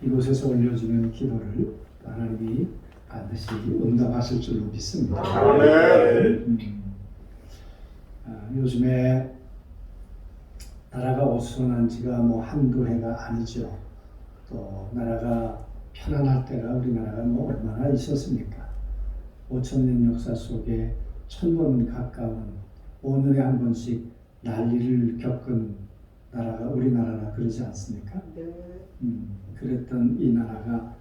이곳에서 올려주는 기도를 하나님이 반드시 응답하실 줄로 믿습니다. 요즘에 나라가 어수선한 지가 한두 해가 아니죠. 또 나라가 편안할 때가 우리나라가 얼마나 있었습니까? 5,000년 역사 속에 1,000번 가까운 5년에 한 번씩 난리를 겪은 나라가 우리나라라 그러지 않습니까? 그랬던 이 나라가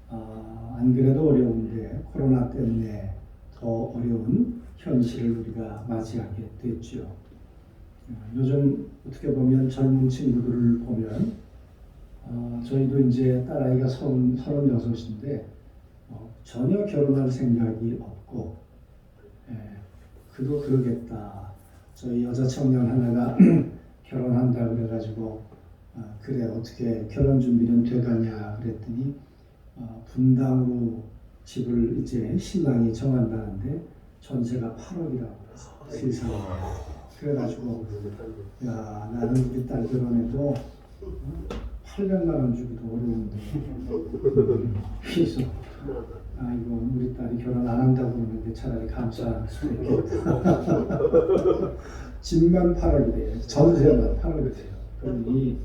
안 그래도 어려운데 코로나 때문에 더 어려운 현실을 우리가 맞이하게 됐죠. 요즘 어떻게 보면 젊은 친구들을 보면 저희도 이제 딸아이가 36인데 전혀 결혼할 생각이 없고 그도 그러겠다. 저희 여자 청년 하나가 결혼한다 그래가지고 그래 어떻게 결혼 준비는 돼가냐 그랬더니 분당으로 집을 이제 신랑이 정한다는데 전세가 8억이라고 세상에. 그래가지고 야 나는 우리 딸 결혼해도 800만 원 주기도 어려운데 그래서 이거 우리 딸이 결혼 안 한다고 그러는데 차라리 감사할 수 있겠다. 집만 8억이래요. 전세만 8억이래요. 그러니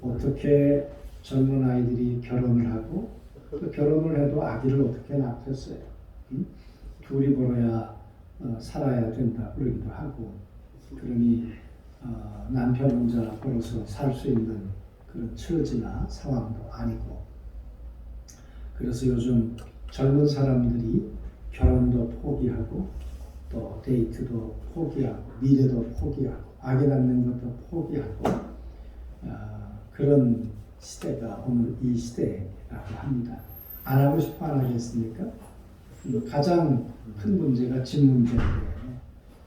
어떻게 젊은 아이들이 결혼을 하고 또 결혼을 해도 아기를 어떻게 낳겠어요? 둘이 벌어야 살아야 된다 그러기도 하고 그러니 남편 혼자 벌어서 살 수 있는 그런 처지나 상황도 아니고 그래서 요즘 젊은 사람들이 결혼도 포기하고 또 데이트도 포기하고 미래도 포기하고 아기 낳는 것도 포기하고 그런 시대가 오늘 이 시대라고 합니다. 안 하고 싶어 안 하겠습니까? 가장 큰 문제가 집 문제인데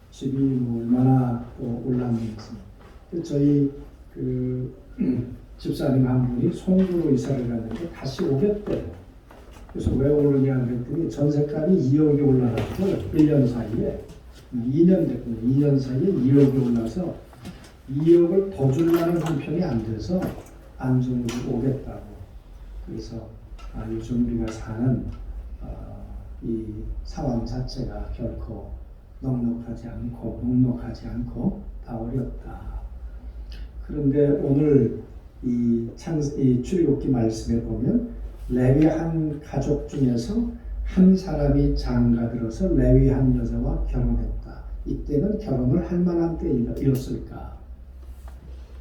집이 얼마나 또 올랐는지 저희 집사님 한 분이 송도로 이사를 갔는데 다시 오겠대요. 그래서 왜 오르냐 그랬더니 전세값이 2억이 올라가지고 1년 사이에 2년 됐거든요. 2년 사이에 2억이 올라서 2억을 더 주려는 형편이 안 돼서 안중으로 오겠다고. 그래서 요즘 우리가 사는 이 상황 자체가 결코 녹록하지 않고 다 어렵다. 그런데 오늘 이 출애굽기 말씀에 보면 레위 한 가족 중에서 한 사람이 장가들어서 레위 한 여자와 결혼했다. 이때는 결혼을 할 만한 때였을까?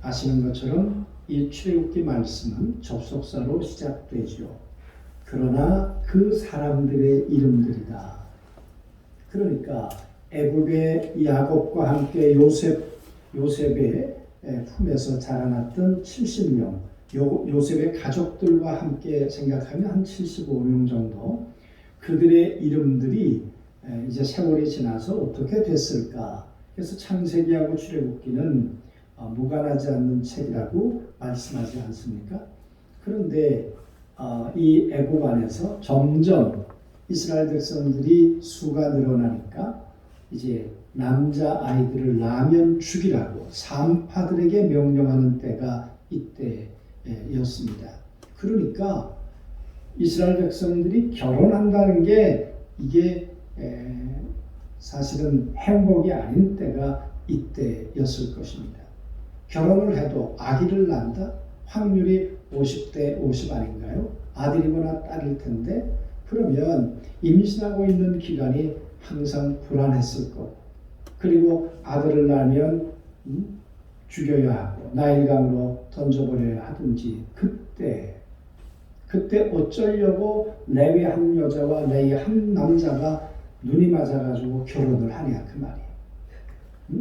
아시는 것처럼 이 출애굽기 말씀은 접속사로 시작되죠. 그러나 그 사람들의 이름들이다. 그러니까 애굽의 야곱과 함께 요셉의 품에서 자라났던 70명, 요셉의 가족들과 함께 생각하면 한 75명 정도 그들의 이름들이 이제 세월이 지나서 어떻게 됐을까? 그래서 창세기하고 출애굽기는 무관하지 않는 책이라고 말씀하지 않습니까? 그런데 이 애굽 안에서 점점 이스라엘 백성들이 수가 늘어나니까 이제 남자 아이들을 낳으면 죽이라고 산파들에게 명령하는 때가 이때였습니다. 그러니까 이스라엘 백성들이 결혼한다는 게 이게 사실은 행복이 아닌 때가 이때였을 것입니다. 결혼을 해도 아기를 낳는다? 확률이 50대 50 아닌가요? 아들이거나 딸일 텐데 그러면 임신하고 있는 기간이 항상 불안했을 거고 그리고 아들을 낳으면 죽여야 하고 나일강으로 던져버려야 하든지 그때 어쩌려고 레위 한 여자와 레위 한 남자가 눈이 맞아가지고 결혼을 하냐 그 말이에요.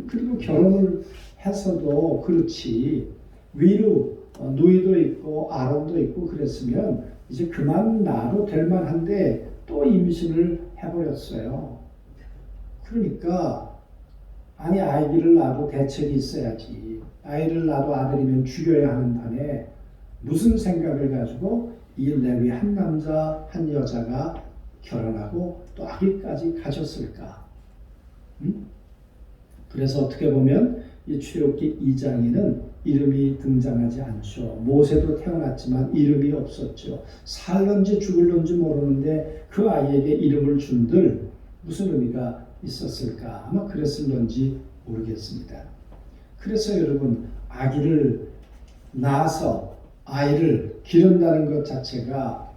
그리고 결혼을 해서도 그렇지 위로 누이도 있고 아론도 있고 그랬으면 이제 그만 낳아도 될 만한데 또 임신을 해버렸어요. 그러니까 아니 아이를 낳아도 대책이 있어야지. 아이를 낳아도 아들이면 죽여야 하는 판에 무슨 생각을 가지고 이 레위 한 남자 한 여자가 결혼하고 또 아기까지 가졌을까? 그래서 어떻게 보면 이 출애굽기 2장에는 이름이 등장하지 않죠. 모세도 태어났지만 이름이 없었죠. 살런지 죽을런지 모르는데 그 아이에게 이름을 준들 무슨 의미가 있었을까? 아마 그랬을런지 모르겠습니다. 그래서 여러분, 아기를 낳아서 아이를 기른다는 것 자체가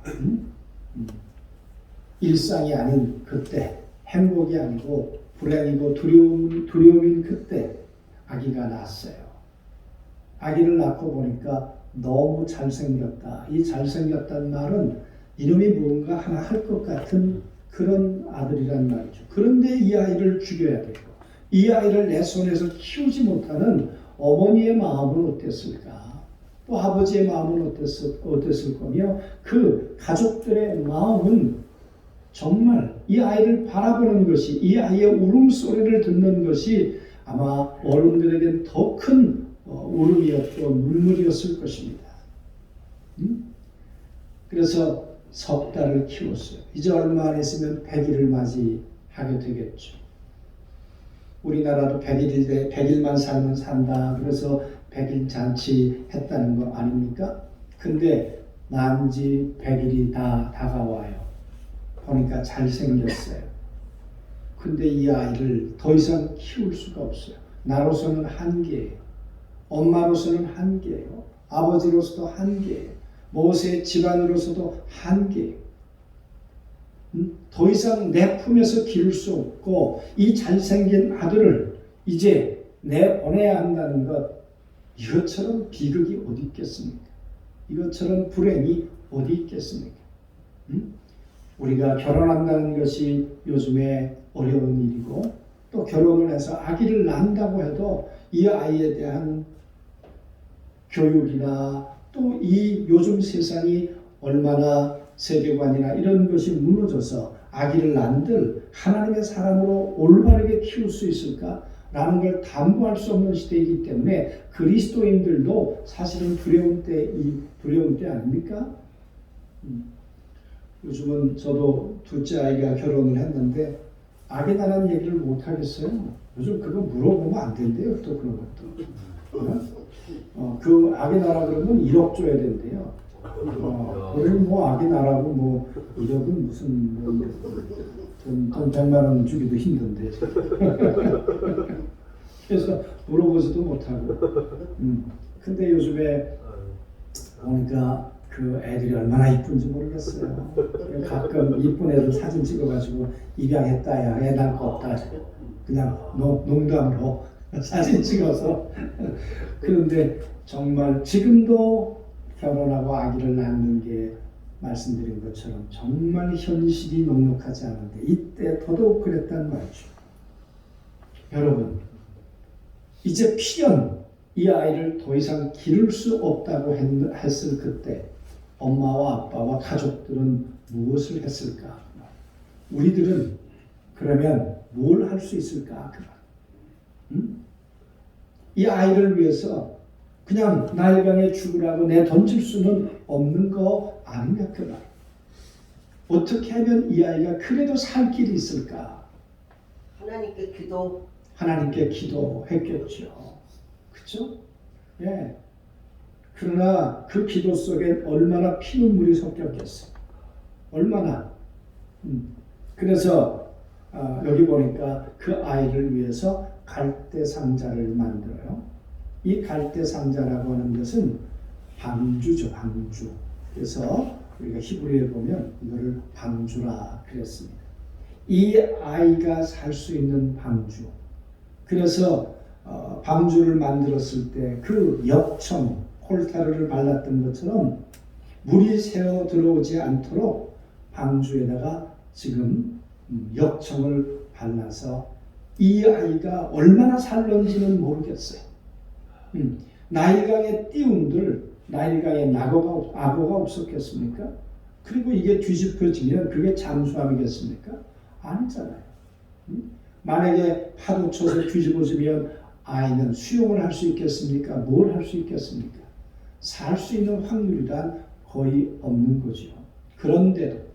일상이 아닌 그때, 행복이 아니고 불행이고 두려움인 그때 아기가 낳았어요. 아기를 낳고 보니까 너무 잘생겼다. 이 잘생겼다는 말은 이놈이 뭔가 하나 할 것 같은 그런 아들이란 말이죠. 그런데 이 아이를 죽여야 되고 이 아이를 내 손에서 키우지 못하는 어머니의 마음은 어땠을까? 또 아버지의 마음은 어땠을 거며 그 가족들의 마음은 정말 이 아이를 바라보는 것이, 이 아이의 울음소리를 듣는 것이 아마 어른들에겐 더 큰 울음이었고 눈물이었을 것입니다. 그래서 석 달을 키웠어요. 이제 얼마 안 있으면 100일을 맞이하게 되겠죠. 우리나라도 100일만 살면 산다. 그래서 100일 잔치 했다는 거 아닙니까? 근데 난 지 100일이 다 다가와요. 보니까 잘생겼어요. 근데 이 아이를 더 이상 키울 수가 없어요. 나로서는 한계예요. 엄마로서는 한계예요. 아버지로서도 한계예요. 모세의 집안으로서도 한계예요. 더 이상 내 품에서 기를 수 없고 이 잘생긴 아들을 이제 내보내야 한다는 것, 이것처럼 비극이 어디 있겠습니까? 이것처럼 불행이 어디 있겠습니까? 우리가 결혼한다는 것이 요즘에 어려운 일이고 또 결혼을 해서 아기를 낳는다고 해도 이 아이에 대한 교육이나 또 이 요즘 세상이 얼마나 세계관이나 이런 것이 무너져서 아기를 낳은들 하나님의 사람으로 올바르게 키울 수 있을까라는 걸 담보할 수 없는 시대이기 때문에 그리스도인들도 사실은 두려운 때 아닙니까? 요즘은 저도 둘째 아이가 결혼을 했는데 아기 낳는 얘기를 못 하겠어요. 요즘 그거 물어보면 안 된대요. 또 그런 것도. 그 아기 낳으라 그러면 1억 줘야 된대요. 그러면 뭐 아기 낳으라고 뭐 1억은 무슨 돈 100만 원 주기도 힘든데. 그래서 물어보지도 못하고. 근데 요즘에 보니까 그 애들이 얼마나 이쁜지 모르겠어요. 가끔 이쁜 애들 사진 찍어가지고 입양했다야, 애 낳을 거 없다. 그냥 농담으로 사진 찍어서. 그런데 정말 지금도 결혼하고 아기를 낳는 게 말씀드린 것처럼 정말 현실이 넉넉하지 않은데 이때 더더욱 그랬단 말이죠. 여러분, 이제 필연 이 아이를 더 이상 기를 수 없다고 했을 그때 엄마와 아빠와 가족들은 무엇을 했을까? 우리들은 그러면 뭘 할 수 있을까? 이 아이를 위해서 그냥 나일강에 죽으라고 내 던질 수는 없는 거 아니냐 그 말. 어떻게 하면 이 아이가 그래도 살 길이 있을까? 하나님께 기도했겠죠. 그렇죠? 예. 그러나 그 기도 속에 얼마나 피눈물이 섞였겠어요. 얼마나. 그래서 여기 보니까 그 아이를 위해서 갈대 상자를 만들어요. 이 갈대 상자라고 하는 것은 방주죠, 방주. 그래서 우리가 히브리에 보면 이거를 방주라 그랬습니다. 이 아이가 살 수 있는 방주. 그래서 방주를 만들었을 때 그 역청, 콜타르를 발랐던 것처럼 물이 새어 들어오지 않도록 방주에다가 지금 역청을 발라서 이 아이가 얼마나 살는지는 모르겠어요. 나일강에 띄운들 나일강에 악어가 없었겠습니까? 그리고 이게 뒤집혀지면 그게 잠수함이겠습니까? 아니잖아요. 만약에 파도 쳐서 뒤집어지면 아이는 수영을 할 수 있겠습니까? 뭘 할 수 있겠습니까? 살 수 있는 확률이란 거의 없는 거죠. 그런데도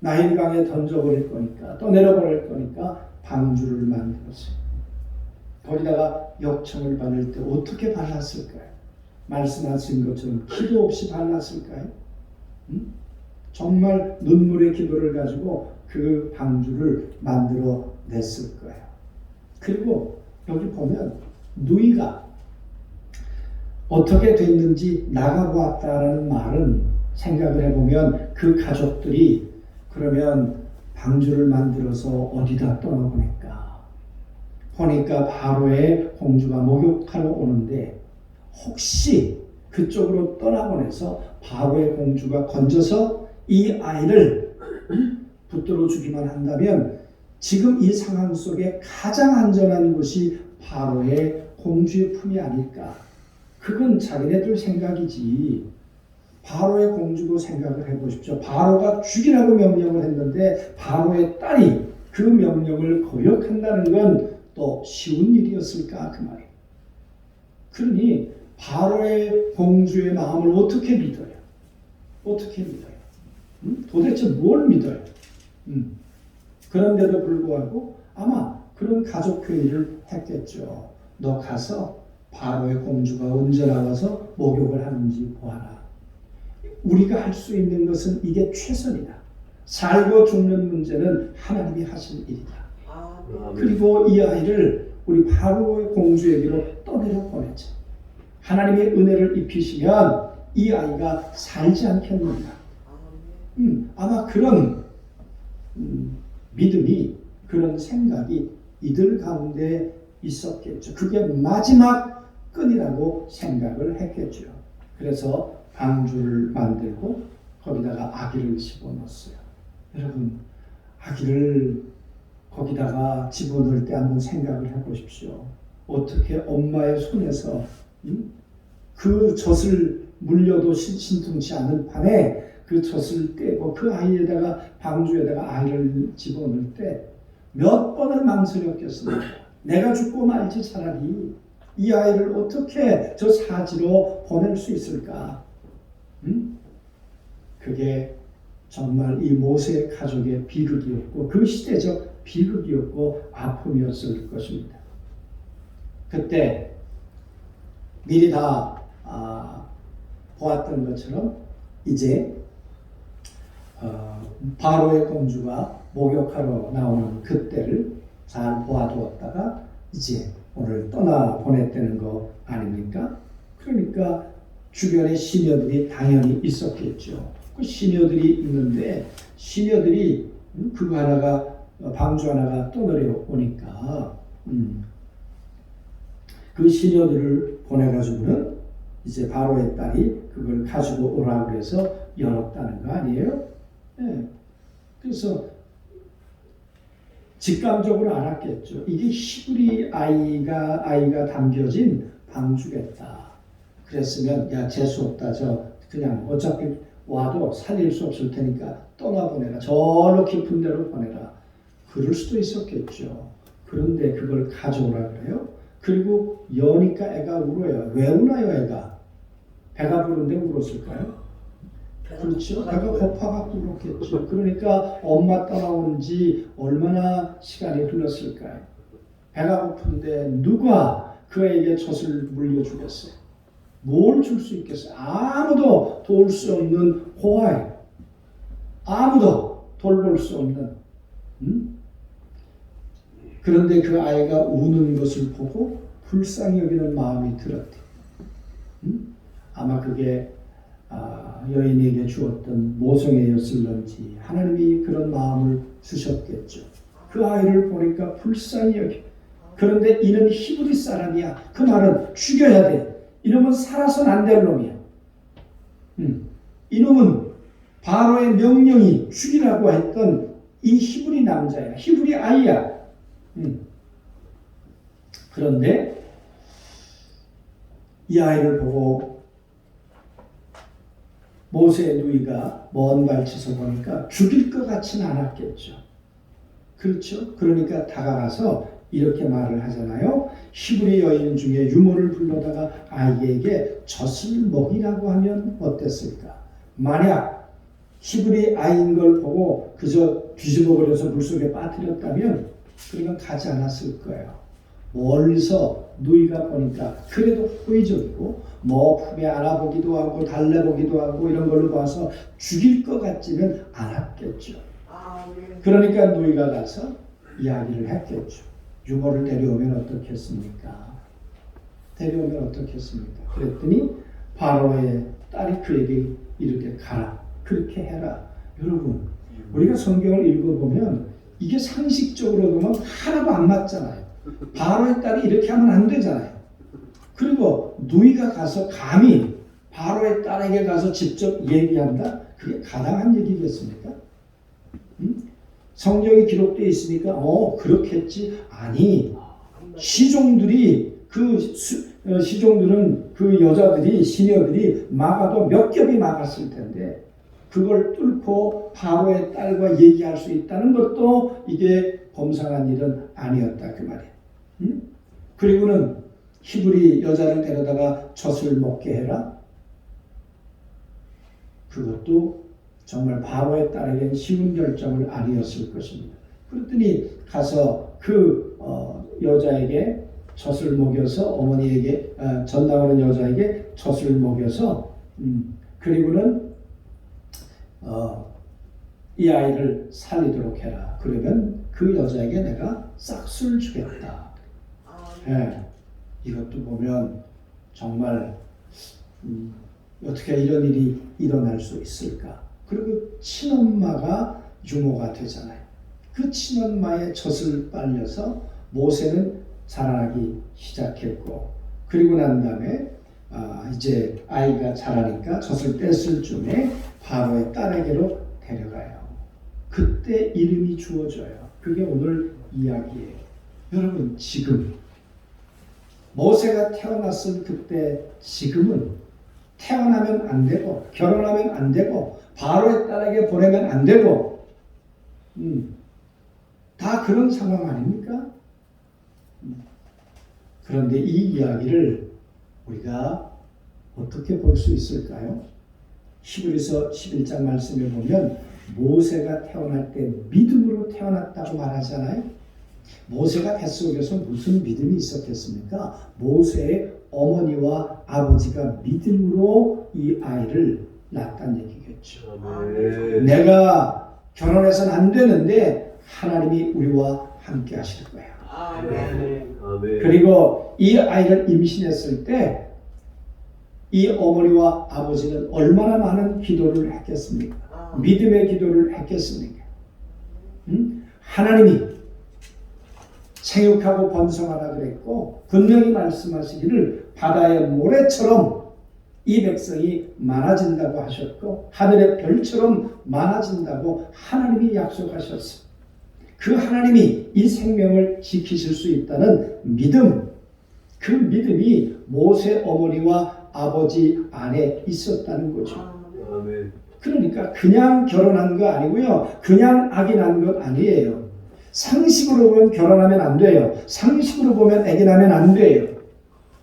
나일강에 던져버릴 거니까 또 내려버릴 거니까 방주를 만들었어요. 거기다가 역청을 바를 때 어떻게 발랐을까요? 말씀하신 것처럼 기도 없이 발랐을까요? 정말 눈물의 기도를 가지고 그 방주를 만들어 냈을 거예요. 그리고 여기 보면 누이가 어떻게 됐는지 나가보았다라는 말은 생각을 해보면 그 가족들이 그러면 방주를 만들어서 어디다 떠나보낼까? 보니까 바로의 공주가 목욕하러 오는데 혹시 그쪽으로 떠나보내서 바로의 공주가 건져서 이 아이를 붙들어 주기만 한다면 지금 이 상황 속에 가장 안전한 곳이 바로의 공주의 품이 아닐까. 그건 자기네들 생각이지. 바로의 공주도 생각을 해보십시오. 바로가 죽이라고 명령을 했는데 바로의 딸이 그 명령을 거역한다는 건 또 쉬운 일이었을까 그 말이에요. 그러니 바로의 공주의 마음을 어떻게 믿어요? 어떻게 믿어요? 도대체 뭘 믿어요? 그런데도 불구하고 아마 그런 가족 회의를 했겠죠. 너 가서 바로의 공주가 언제 나와서 목욕을 하는지 보아라. 우리가 할 수 있는 것은 이게 최선이다. 살고 죽는 문제는 하나님이 하실 일이다. 그리고 이 아이를 우리 바로의 공주에게로 떠내려 보내자. 하나님의 은혜를 입히시면 이 아이가 살지 않겠는가. 아마 그런 믿음이, 그런 생각이 이들 가운데 있었겠죠. 그게 마지막 끈이라고 생각을 했겠죠. 그래서 방주를 만들고 거기다가 아기를 집어넣었어요. 여러분, 아기를 거기다가 집어넣을 때 한번 생각을 해보십시오. 어떻게 엄마의 손에서 그 젖을 물려도 신통치 않은 판에 그 젖을 떼고 그 아이에다가 방주에다가 아이를 집어넣을 때 몇 번을 망설였겠습니까? 내가 죽고 말지 차라리 이 아이를 어떻게 저 사지로 보낼 수 있을까? 그게 정말 이 모세 가족의 비극이었고 그 시대적 비극이었고 아픔이었을 것입니다. 그때 미리 다 보았던 것처럼 이제 바로의 공주가 목욕하러 나오는 그때를 잘 보아두었다가 이제 오늘 떠나보냈다는 거 아닙니까? 그러니까 주변에 시녀들이 당연히 있었겠죠. 그 시녀들이 있는데 시녀들이 그거 하나가 방주 하나가 떠내려오니까 그 시녀들을 보내가지고는 이제 바로의 딸이 그걸 가지고 오라고 해서 열었다는 거 아니에요? 네. 그래서 직감적으로 알았겠죠. 이게 히브리 아이가 담겨진 방주겠다. 그랬으면 야 재수 없다. 저 그냥 어차피 와도 살릴 수 없을 테니까 떠나보내라. 저로 깊은 데로 보내라. 그럴 수도 있었겠죠. 그런데 그걸 가져오라 그래요. 그리고 여니까 애가 울어요. 왜 우나요 애가? 배가 부른데 울었을까요? 그렇죠. 배가 고파갖고 울었겠죠. 그러니까 엄마 떠나온 지 얼마나 시간이 흘렀을까요? 배가 고픈데 누가 그 애에게 젖을 물려주겠어요? 뭘 줄 수 있겠어요? 아무도 도울 수 없는 고아예요. 아무도 돌볼 수 없는. 그런데 그 아이가 우는 것을 보고 불쌍히 여기는 마음이 들었대. 아마 그게 여인에게 주었던 모성애였을런지 하나님이 그런 마음을 주셨겠죠. 그 아이를 보니까 불쌍히 여기. 그런데 이는 히브리 사람이야. 그 말은 죽여야 돼. 이놈은 살아서는 안 될 놈이야. 이놈은 바로의 명령이 죽이라고 했던 이 히브리 남자야. 히브리 아이야. 그런데 이 아이를 보고 모세의 누이가 먼 발치서 보니까 죽일 것 같지는 않았겠죠. 그렇죠? 그러니까 다가가서 이렇게 말을 하잖아요. 히브리 여인 중에 유모를 불러다가 아이에게 젖을 먹이라고 하면 어땠을까? 만약 히브리 아이인 걸 보고 그저 뒤집어 버려서 물속에 빠뜨렸다면 그러면 가지 않았을 거예요. 멀리서 누이가 보니까 그래도 호의적이고 뭐 품에 안아보기도 하고 달래보기도 하고 이런 걸로 봐서 죽일 것 같지는 않았겠죠. 그러니까 누이가 가서 이야기를 했겠죠. 유모를 데려오면 어떻겠습니까? 데려오면 어떻겠습니까? 그랬더니 바로의 딸이 그에게 이렇게 가라. 그렇게 해라. 여러분, 우리가 성경을 읽어보면 이게 상식적으로 보면 하나도 안 맞잖아요. 바로의 딸이 이렇게 하면 안 되잖아요. 그리고 누이가 가서 감히 바로의 딸에게 가서 직접 얘기한다? 그게 가당한 얘기겠습니까? 성경이 기록되어 있으니까 그렇겠지. 아니, 시종들은 그 여자들이 시녀들이 막아도 몇 겹이 막았을 텐데 그걸 뚫고 바로의 딸과 얘기할 수 있다는 것도 이게 범상한 일은 아니었다 그 말이에요. 그리고는 히브리 여자를 데려다가 젖을 먹게 해라. 그것도 정말 바로의 딸에겐 쉬운 결정을 아니었을 것입니다. 그랬더니 가서 그 여자에게 젖을 먹여서 어머니에게 전당하는 여자에게 젖을 먹여서 그리고는 이 아이를 살리도록 해라. 그러면 그 여자에게 내가 싹술 주겠다. 이것도 보면 정말 어떻게 이런 일이 일어날 수 있을까? 그리고 친엄마가 유모가 되잖아요. 그 친엄마의 젖을 빨려서 모세는 자라나기 시작했고, 그리고 난 다음에 이제 아이가 자라니까 젖을 뺐을 쯤에 바로의 딸에게로 데려가요. 그때 이름이 주어져요. 그게 오늘 이야기예요. 여러분, 지금 모세가 태어났을 그때 지금은 태어나면 안 되고 결혼하면 안 되고 바로의 딸에게 보내면 안 되고 다 그런 상황 아닙니까? 그런데 이 이야기를 우리가 어떻게 볼 수 있을까요? 히브리서 11장 말씀에 보면 모세가 태어날 때 믿음으로 태어났다고 말하잖아요. 모세가 뱃속에서 무슨 믿음이 있었겠습니까? 모세의 어머니와 아버지가 믿음으로 이 아이를 낳았다는 얘기겠죠. 내가 결혼해서는 안 되는데 하나님이 우리와 함께 하실 거야. 그리고 이 아이를 임신했을 때 이 어머니와 아버지는 얼마나 많은 기도를 했겠습니까? 믿음의 기도를 했겠습니까? 하나님이 생육하고 번성하라 그랬고 분명히 말씀하시기를 바다의 모래처럼 이 백성이 많아진다고 하셨고 하늘의 별처럼 많아진다고 하나님이 약속하셨습니다. 그 하나님이 이 생명을 지키실 수 있다는 믿음, 그 믿음이 모세 어머니와 아버지 안에 있었다는 거죠. 그러니까 그냥 결혼한 거 아니고요. 그냥 아기 낳은 것 아니에요. 상식으로 보면 결혼하면 안 돼요. 상식으로 보면 아기 낳으면 안 돼요.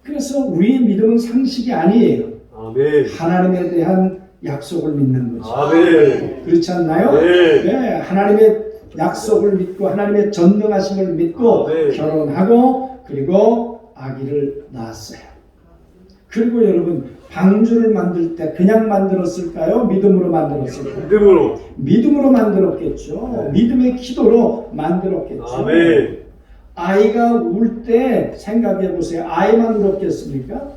그래서 우리의 믿음은 상식이 아니에요. 하나님에 대한 약속을 믿는 거죠. 그렇지 않나요? 네, 하나님의 약속을 믿고 하나님의 전능하심을 믿고 결혼하고 그리고 아기를 낳았어요. 그리고 여러분 방주를 만들 때 그냥 만들었을까요? 믿음으로 만들었을까요? 믿음으로 만들었겠죠. 믿음의 기도로 만들었겠죠. 아이가 울 때 생각해 보세요. 아이만 울었겠습니까?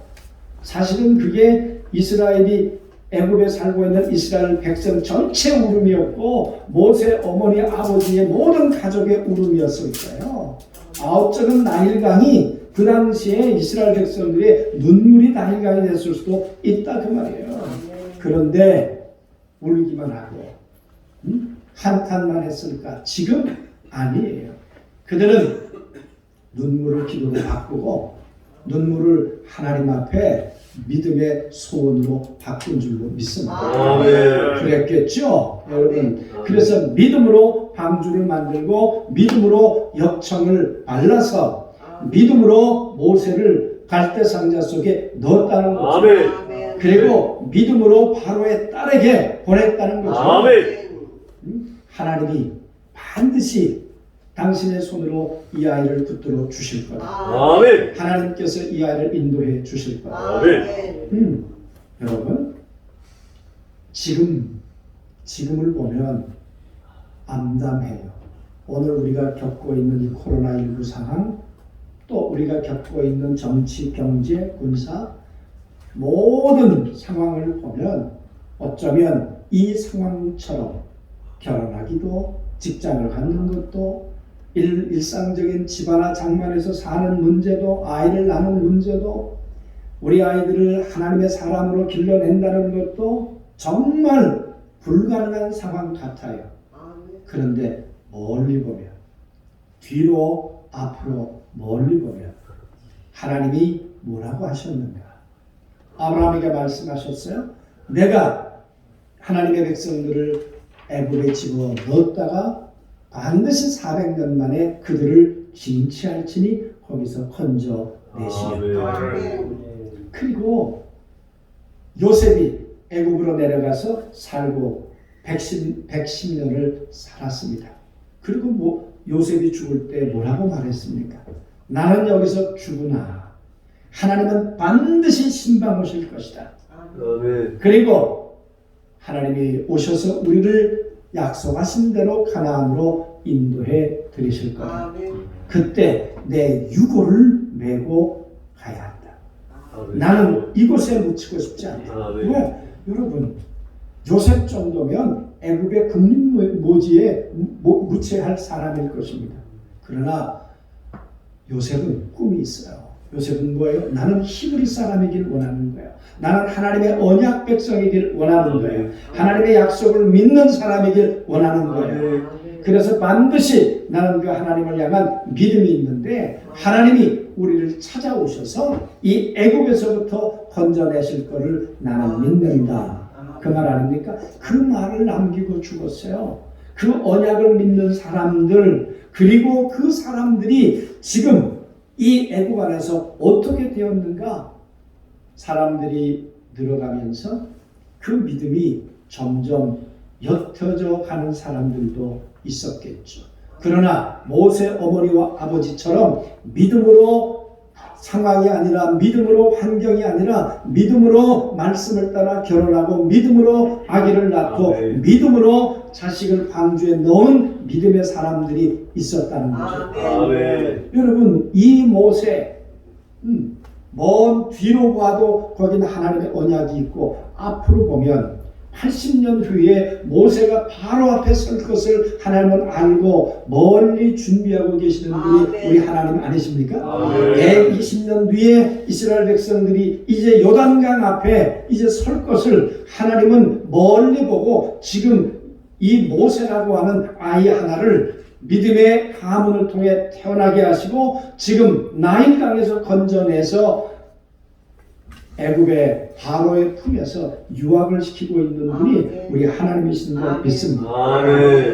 사실은 그게 이스라엘이 애굽에 살고 있는 이스라엘 백성 전체 울음이었고 모세 어머니 아버지의 모든 가족의 울음이었을 거예요. 9절은 나일강이 그 당시에 이스라엘 백성들의 눈물이 나일강이 됐을 수도 있다 그 말이에요. 그런데 울기만 하고 한탄만 했을까? 지금 아니에요. 그들은 눈물을 기도로 바꾸고 눈물을 하나님 앞에 믿음의 소원으로 바꾼 줄로 믿습니다. 그랬겠죠, 여러분. 그래서 믿음으로 방주를 만들고 믿음으로 역청을 발라서 믿음으로 모세를 갈대 상자 속에 넣었다는 거죠. 그리고 믿음으로 바로의 딸에게 보냈다는 거죠. 하나님이 반드시 당신의 손으로 이 아이를 붙들어 주실 거다. 아멘. 하나님께서 이 아이를 인도해 주실 거다. 아멘. 여러분, 지금을 보면 암담해요. 오늘 우리가 겪고 있는 이 코로나19 상황, 또 우리가 겪고 있는 정치, 경제, 군사 모든 상황을 보면 어쩌면 이 상황처럼 결혼하기도, 직장을 갖는 것도, 일상적인 집안화 장만에서 사는 문제도, 아이를 낳는 문제도, 우리 아이들을 하나님의 사람으로 길러낸다는 것도 정말 불가능한 상황 같아요. 그런데 멀리 보면, 뒤로 앞으로 멀리 보면 하나님이 뭐라고 하셨는가? 아브라함에게 말씀하셨어요. 내가 하나님의 백성들을 애굽에 집어 넣었다가 반드시 400년 만에 그들을 징치할지니 거기서 건져내시겠다. 그리고 요셉이 애굽으로 내려가서 살고 110년을 살았습니다. 그리고 요셉이 죽을 때 뭐라고 말했습니까? 나는 여기서 죽으나 하나님은 반드시 신방 오실 것이다. 그리고 하나님이 오셔서 우리를 약속하신 대로 가나안으로 인도해 드리실 거다. 그때 내 유고를 메고 가야 한다. 나는 이곳에 묻히고 싶지 않다. 왜? 여러분, 요셉 정도면 애굽의 국립모지에 묻혀야 할 사람일 것입니다. 그러나 요셉은 꿈이 있어요. 요셉은 뭐예요? 나는 히브리 사람이길 원하는 거예요. 나는 하나님의 언약 백성이길 원하는 거예요. 하나님의 약속을 믿는 사람이길 원하는 거예요. 그래서 반드시 나는 그 하나님을 향한 믿음이 있는데 하나님이 우리를 찾아오셔서 이 애굽에서부터 건져내실 것을 나는 믿는다. 그 말 아닙니까? 그 말을 남기고 죽었어요. 그 언약을 믿는 사람들, 그리고 그 사람들이 지금 이 애굽 안에서 어떻게 되었는가? 사람들이 늘어가면서 그 믿음이 점점 옅어져 가는 사람들도 있었겠죠. 그러나 모세 어머니와 아버지처럼 믿음으로 상황이 아니라, 믿음으로 환경이 아니라, 믿음으로 말씀을 따라 결혼하고, 믿음으로 아기를 낳고, 믿음으로 자식을 방주에 넣은 믿음의 사람들이 있었다는 거죠. 여러분, 이 모세, 먼 뒤로 봐도 거기는 하나님의 언약이 있고, 앞으로 보면 80년 후에 모세가 바로 앞에 설 것을 하나님은 알고 멀리 준비하고 계시는 분이 우리 하나님 아니십니까? 120년 뒤에 이스라엘 백성들이 이제 요단강 앞에 이제 설 것을 하나님은 멀리 보고 지금 이 모세라고 하는 아이 하나를 믿음의 가문을 통해 태어나게 하시고 지금 나일강에서 건져내서 애굽의 바로의 품에서 유학을 시키고 있는 분이 우리 하나님이신 걸 믿습니다.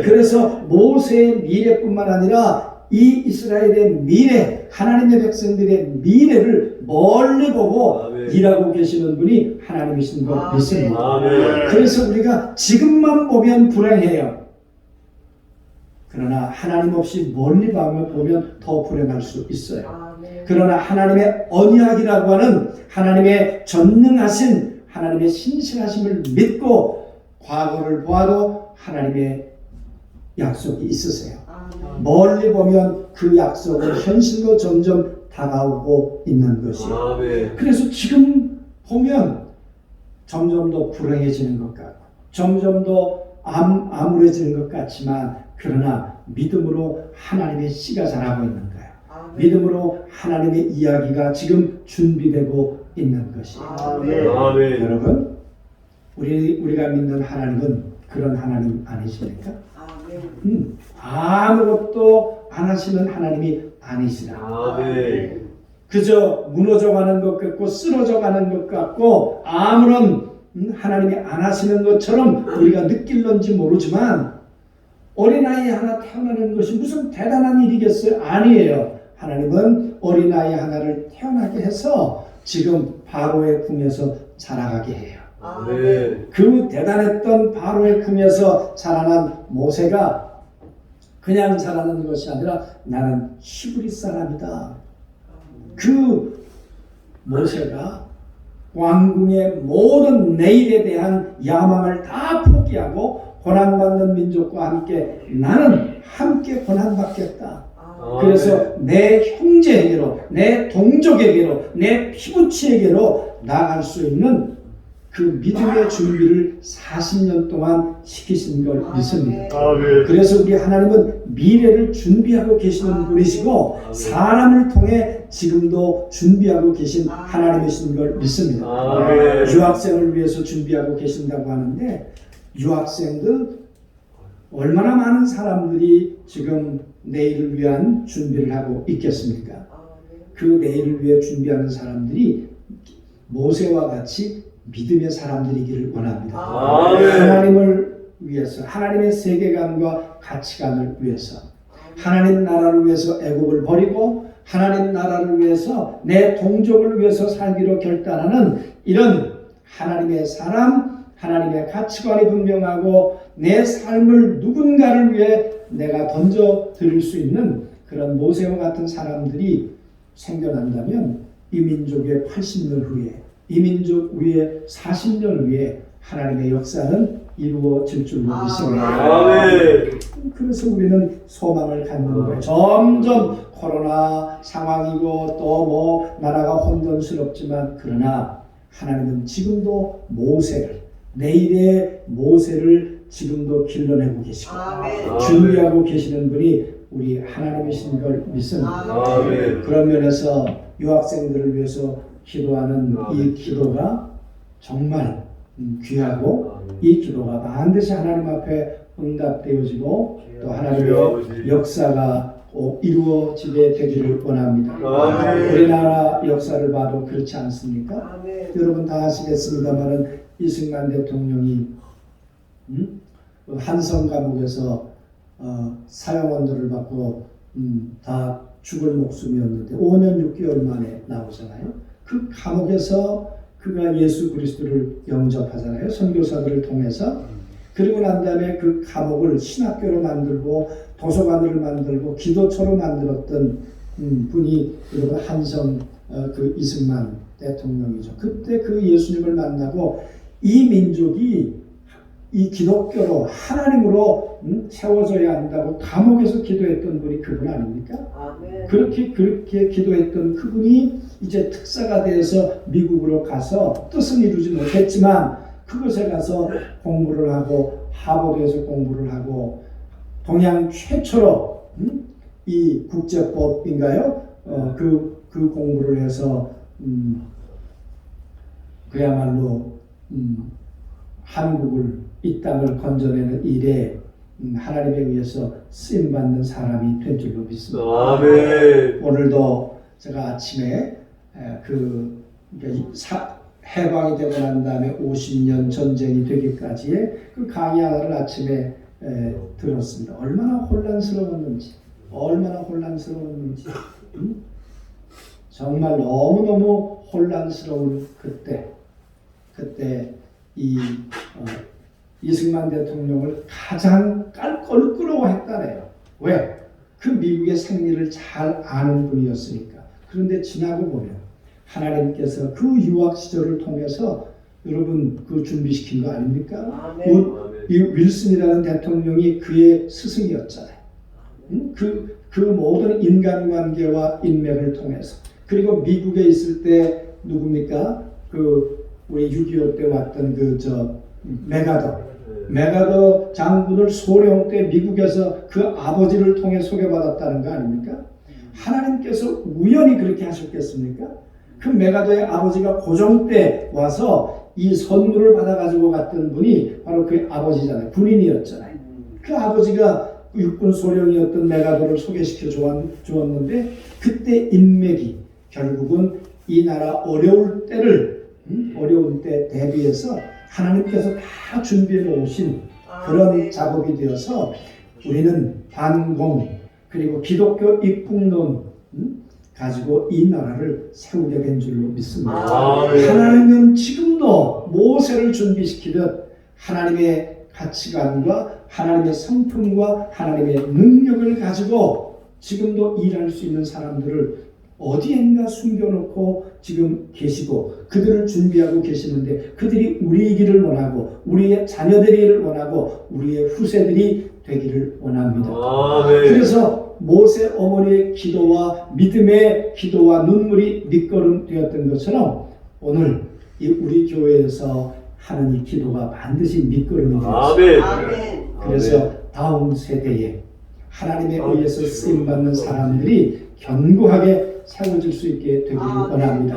그래서 모세의 미래뿐만 아니라 이 이스라엘의 미래, 하나님의 백성들의 미래를 멀리 보고 일하고 계시는 분이 하나님이신 걸 믿습니다. 그래서 우리가 지금만 보면 불행해요. 그러나 하나님 없이 멀리 보면 더 불행할 수 있어요. 그러나 하나님의 언약이라고 하는 하나님의 전능하신 하나님의 신실하심을 믿고 과거를 보아도 하나님의 약속이 있으세요. 멀리 보면 그 약속은 현실로 점점 다가오고 있는 것이에요. 그래서 지금 보면 점점 더 불행해지는 것 같고 점점 더 암울해지는 것 같지만 그러나 믿음으로 하나님의 씨가 자라고 있는 거예요. 믿음으로 하나님의 이야기가 지금 준비되고 있는 것이에요. 여러분, 우리가 믿는 하나님은 그런 하나님 아니십니까? 아무것도 안 하시는 하나님이 아니시라. 그저 무너져가는 것 같고 쓰러져가는 것 같고 아무런 하나님이 안 하시는 것처럼 우리가 느낄런지 모르지만 어린아이 하나 태어나는 것이 무슨 대단한 일이겠어요? 아니에요. 하나님은 어린아이 하나를 태어나게 해서 지금 바로의 궁에서 자라가게 해요. 그 대단했던 바로의 궁에서 자라난 모세가 그냥 자라는 것이 아니라 나는 히브리 사람이다. 그 모세가 왕궁의 모든 내일에 대한 야망을 다 포기하고 고난받는 민족과 함께 나는 함께 고난받겠다. 그래서 내 형제에게로, 내 동족에게로, 내 피부치에게로 나아갈 수 있는 그 믿음의 준비를 40년 동안 시키신 걸 믿습니다. 그래서 우리 하나님은 미래를 준비하고 계시는 분이시고 사람을 통해 지금도 준비하고 계신 하나님이신 걸 믿습니다. 유학생을 위해서 준비하고 계신다고 하는데 유학생들 얼마나 많은 사람들이 지금 내일을 위한 준비를 하고 있겠습니까? 그 내일을 위해 준비하는 사람들이 모세와 같이 믿음의 사람들이기를 원합니다. 하나님을 위해서, 하나님의 세계관과 가치관을 위해서, 하나님 나라를 위해서 애국을 버리고 하나님 나라를 위해서 내 동족을 위해서 살기로 결단하는 이런 하나님의 사람, 하나님의 가치관이 분명하고 내 삶을 누군가를 위해 내가 던져 드릴 수 있는 그런 모세와 같은 사람들이 생겨난다면 이 민족의 80년 후에, 이 민족 위에 40년 후에 하나님의 역사는 이루어질 줄로 믿습니다. 그래서 우리는 소망을 갖는 거예요. 점점 코로나 상황이고 또 뭐 나라가 혼돈스럽지만 그러나 하나님은 지금도 모세를, 내일의 모세를 지금도 길러내고 계시고 준비하고 계시는 분이 우리 하나님이신 걸 믿습니다. 그런 면에서 유학생들을 위해서 기도하는 이 기도가 정말 귀하고 이 기도가 반드시 하나님 앞에 응답되어지고 또 하나님의 역사가 꼭 이루어지게 되기를 원합니다. 우리나라 역사를 봐도 그렇지 않습니까? 여러분 다 아시겠습니다만은 이승만 대통령이 한성 감옥에서 사형언도를 받고 다 죽을 목숨이었는데 5년 6개월 만에 나오잖아요. 그 감옥에서 그가 예수 그리스도를 영접하잖아요. 선교사들을 통해서. 그리고 난 다음에 그 감옥을 신학교로 만들고 도서관을 만들고 기도처로 만들었던 분이 여러분 한성 그 이승만 대통령이죠. 그때 그 예수님을 만나고 이 민족이 이 기독교로 하나님으로 세워져야 한다고 감옥에서 기도했던 분이 그분 아닙니까? 그렇게 기도했던 그분이 이제 특사가 되어서 미국으로 가서 뜻은 이루지 못했지만 그곳에 가서 공부를 하고 하버드에서 공부를 하고 동양 최초로 이 국제법인가요? 그 공부를 해서 그야말로 한국을 이 땅을 건져내는 일에 하나님에 의해서 쓰임받는 사람이 된 줄로 믿습니다. 오늘도 제가 아침에 해방이 되고 난 다음에 50년 전쟁이 되기까지의 그 강의 하나를 아침에 들었습니다. 얼마나 혼란스러웠는지 정말 너무너무 혼란스러운 그때 이승만 대통령을 가장 껄끄러워했다네요. 왜? 그 미국의 생리를 잘 아는 분이었으니까. 그런데 지나고 보면 하나님께서 그 유학 시절을 통해서 여러분 그 준비시킨 거 아닙니까? 이 윌슨이라는 대통령이 그의 스승이었잖아요. 그 모든 인간관계와 인맥을 통해서. 그리고 미국에 있을 때 누굽니까? 우리 6.25 때 왔던 메가더 장군을 소령 때 미국에서 그 아버지를 통해 소개받았다는 거 아닙니까? 하나님께서 우연히 그렇게 하셨겠습니까? 그 메가더의 아버지가 고종 때 와서 이 선물을 받아가지고 갔던 분이 바로 그 아버지잖아요. 군인이었잖아요. 그 아버지가 육군 소령이었던 메가더를 소개시켜 주었는데 그때 인맥이 결국은 이 나라 어려운 때 대비해서 하나님께서 다 준비해 놓으신 그런 작업이 되어서 우리는 반공 그리고 기독교 입국론 가지고 이 나라를 세우게 된 줄로 믿습니다. 하나님은 지금도 모세를 준비시키듯 하나님의 가치관과 하나님의 성품과 하나님의 능력을 가지고 지금도 일할 수 있는 사람들을 어디엔가 숨겨놓고 지금 계시고 그들을 준비하고 계시는데 그들이 우리의 길을 원하고 우리의 자녀들이기를 원하고 우리의 후세들이 되기를 원합니다. 그래서 모세 어머니의 기도와 믿음의 기도와 눈물이 밑거름 되었던 것처럼 오늘 이 우리 교회에서 하는 이 기도가 반드시 밑거름이 되었습니다. 그래서 다음 세대에 하나님에 의해서 쓰임받는 사람들이 견고하게 세워질 수 있게 되기를 원합니다.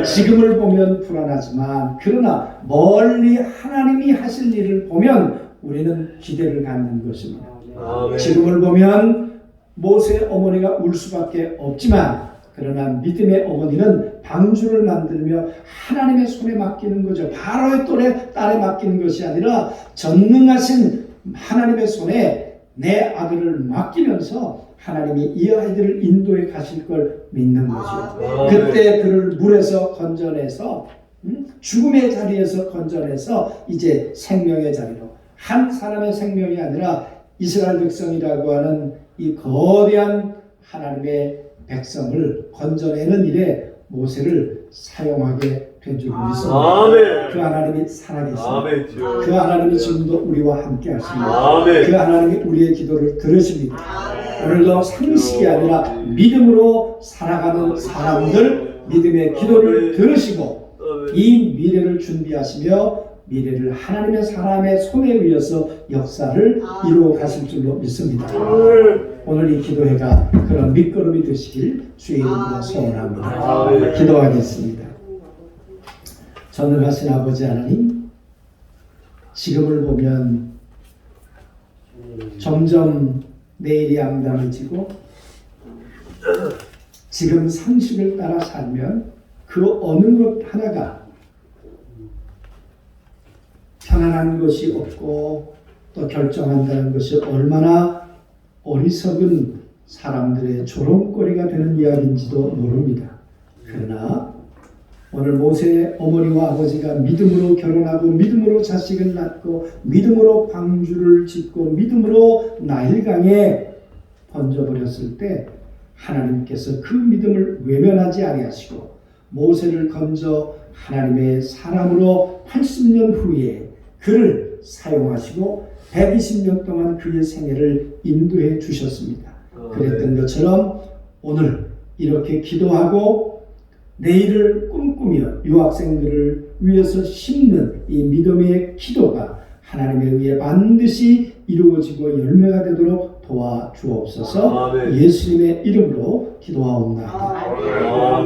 지금을 보면 불안하지만 그러나 멀리 하나님이 하실 일을 보면 우리는 기대를 갖는 것입니다. 지금을 보면 모세 어머니가 울 수밖에 없지만 그러나 믿음의 어머니는 방주를 만들며 하나님의 손에 맡기는 거죠. 바로의 딸에 맡기는 것이 아니라 전능하신 하나님의 손에 내 아들을 맡기면서 하나님이 이 아이들을 인도해 가실 걸 믿는 거죠. 그때 그를 물에서 건져내서 죽음의 자리에서 건져내서 이제 생명의 자리로 한 사람의 생명이 아니라 이스라엘 백성이라고 하는 이 거대한 하나님의 백성을 건져내는 일에 모세를 사용하게 된 줄 믿습니다. 그 하나님이 살아계십니다. 그 하나님이 지금도 우리와 함께 하십니다. 그 하나님이 우리의 기도를 들으십니다. 오늘도 상식이 아니라 믿음으로 살아가는 사람들 믿음의 기도를 들으시고 이 미래를 준비하시며 미래를 하나님의 사람의 손에 의해서 역사를 이루어 가실 줄로 믿습니다. 오늘 이 기도회가 그런 밑거름이 되시길 주의 이름으로 소원합니다. 기도하겠습니다. 전능하신 아버지 하나님, 지금을 보면 점점 내일이 암담해지고 지금 상식을 따라 살면 그 어느 것 하나가 편안한 것이 없고 또 결정한다는 것이 얼마나 어리석은 사람들의 조롱거리가 되는 이야기인지도 모릅니다. 그러나 오늘 모세의 어머니와 아버지가 믿음으로 결혼하고 믿음으로 자식을 낳고 믿음으로 방주를 짓고 믿음으로 나일강에 던져버렸을 때 하나님께서 그 믿음을 외면하지 아니하시고 모세를 건져 하나님의 사람으로 80년 후에 그를 사용하시고 120년 동안 그의 생애를 인도해 주셨습니다. 그랬던 것처럼 오늘 이렇게 기도하고 내일을 꿈꾸며 유학생들을 위해서 심는 이 믿음의 기도가 하나님에 의해 반드시 이루어지고 열매가 되도록 도와주옵소서. 예수님의 이름으로 기도하옵나이다.